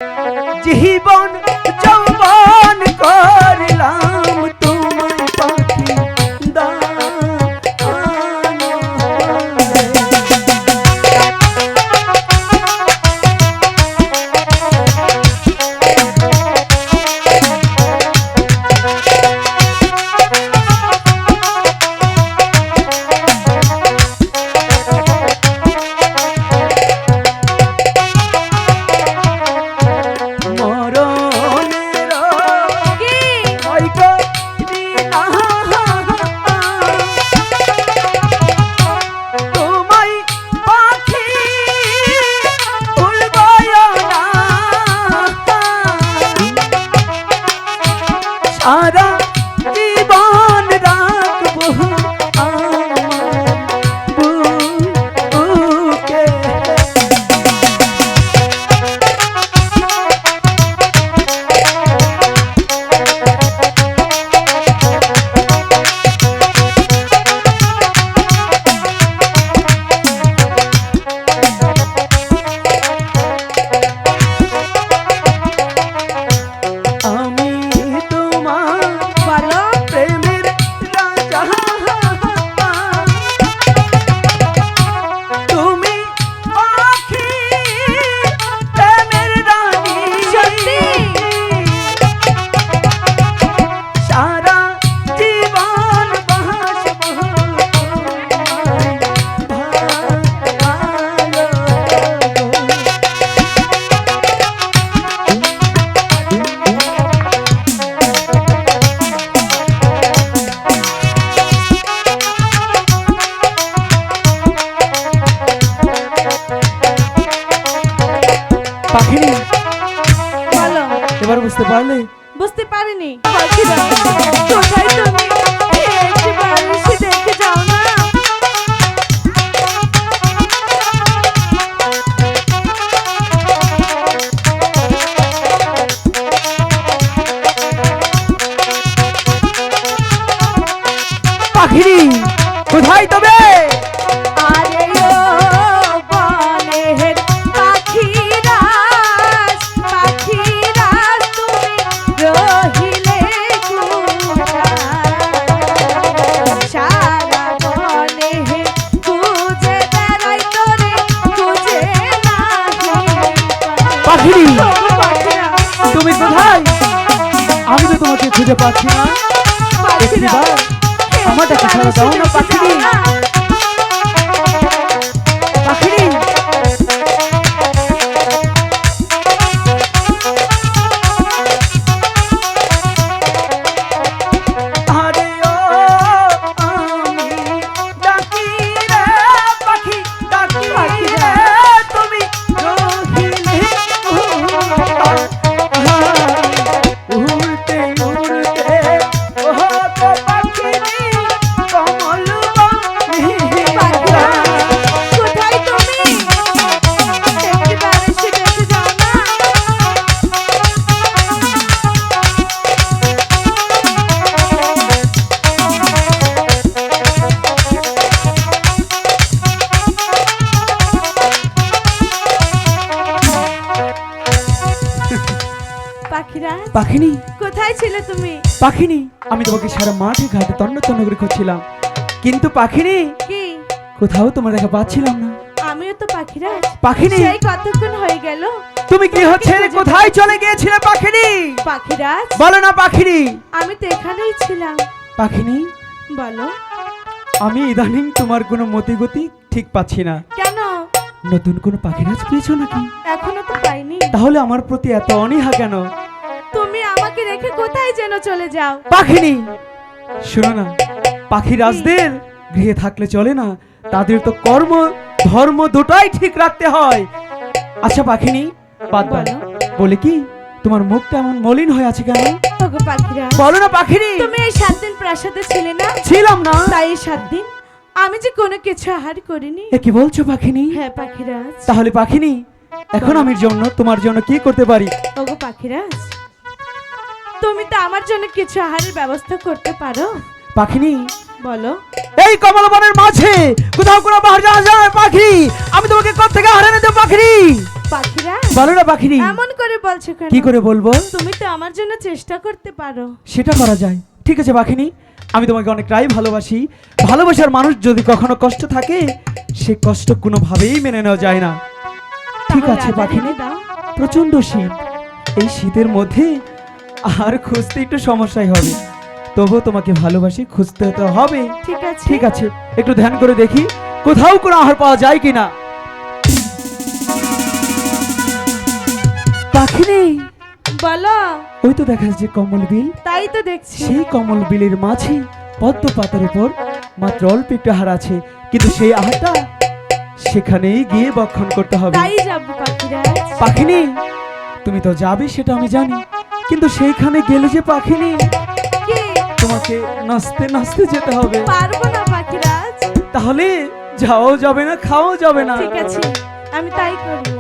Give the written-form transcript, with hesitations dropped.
জীবন যৌবন করলাম তোমায় পাখি সারা জীবন রাখবো বুকে। পাখিনি বলো, এবার বুঝতে পারলে? বুঝতে পারিনি। পাখিরা কোথায় তুমি? একবার এসে দেখে যাও না। পাখিনি কোথায় তবে? আরে ও বনের পাখিরাজ, পাখিরাজ তুমি রহিলে কোথায়? সারা বনে খুঁজে বেড়াই তোরে, খুঁজে নাহি পাখিনি পাখিরা, তুমি কোথায়? আমি তো তোমাকে খুঁজে পাচ্ছি না। পাখিরা আমার দেখা ছাড়া দাও না পাখিনি। পাখিনি আরে ও আমি ডাকি রে পাখি, ডাকি রে তুমি রহিলে উড়তে উড়তে ওহ তো পাখিনি কমল বনে। পাখিরা কোথায় তুমি? একবার এসে দেখে যাও না। পাখিরা পাখিনি কোথায় ছিলে তুমি? পাখিনি আমি তোমাকে সারা মাঠে ঘাটে তন্ন তন্ন করে খুঁজছিলাম, কিন্তু পাখিনি কি? কোথাও তোমার দেখা পাচ্ছিলাম না। আমিও তো পাখিরা। পাখিনি সেই কতক্ষণ হয়ে গেল? তুমি কি হচ্ছে কোথায় চলে গিয়েছিলে পাখিনি? পাখিরাজ বলো না পাখিনি। আমি তো এখানেই ছিলাম। পাখিনি বলো আমি ইদানিং তোমার কোনো মতিগতি ঠিক পাচ্ছি না। কেন? নতুন কোনো পাখিরাজ পেয়েছো নাকি? এখনো তো পাইনি। তাহলে আমার প্রতি এত অনীহা কেন? তুমি আমাকে রেখে কোথায় যেন চলে যাও। পাখিনি শোনো না, পাখিরাজদের গৃহে থাকলে চলে না, তাদের তো কর্ম ধর্ম দুটাই ঠিক রাখতে হয়। আচ্ছা পাখিনি বাদ দাও, বলো। বলে কি তোমার মুখটা এমন মলিন হয়ে আছে কেন? ওগো পাখিরাজ বলো না পাখিনি। তুমি এই 7 দিন প্রাসাদে ছিলে না? ছিলাম না। তাই এই 7 দিন আমি যে কোনো কিছু আহার করিনি। এ কি বলছো পাখিনি? হ্যাঁ পাখিরাজ। তাহলে পাখিনি এখন আমি জন্য তোমার জন্য কি করতে পারি? ওগো পাখিরাজ তুমি তো আমার জন্য কিছু আহারের ব্যবস্থা করতে পারো। পাখিনি বলো। এই কমলবনের মাঝে কোথাও কোনো বাহার জাহাজ যায় পাখি, আমি তোমাকে কোথা থেকে হারিয়ে নেব পাখি? পাখিরা বলো না পাখিনি, এমন করে বলছো কেন? কি করে বলবো? তুমি তো আমার জন্য চেষ্টা করতে পারো। সেটা করা যায়, ঠিক আছে পাখিনি, আমি তোমাকে অনেকটাই ভালোবাসি। ভালোবাসার মানুষ যদি কখনো কষ্ট থাকে, সে কষ্ট কোনোভাবেই মেনে নেওয়া যায় না। ঠিক তাহলে আছে আদা পাখিনি, রেখে দাও। প্রচন্ড শীত, এই শীতের মধ্যে আর খুঁজতে একটু সমস্যাই হবে, তবু তোমাকে ভালোবাসি, খুঁজতে তো হবে। ঠিক আছে ঠিক আছে, একটু ধ্যান করে দেখি কোথাও কোনো আহার পাওয়া যায় কিনা। পাখি নেই, বলো। ওই তো দেখা যাচ্ছে কমল বিল, তাই তো দেখছি। সেই কমল বিলের মাঝে পদ্ম পাতার উপর মাত্র অল্প একটু আহার আছে, কিন্তু সেই আহারটা সেখানেই গিয়ে বক্ষণ করতে হবে। তাই যাবো পাখিরা। পাখিনি, তুমি তো যাবে সেটা আমি জানি, কিন্তু সেইখানে গেলে যে পাখিনি, কি? তোমাকে নাচতে নাচতে যেতে হবে। পারবো না পাখিরা। তাহলে যাওয়াও যাবে না, খাওয়াও যাবে না। ঠিক আছে, আমি তাই করি।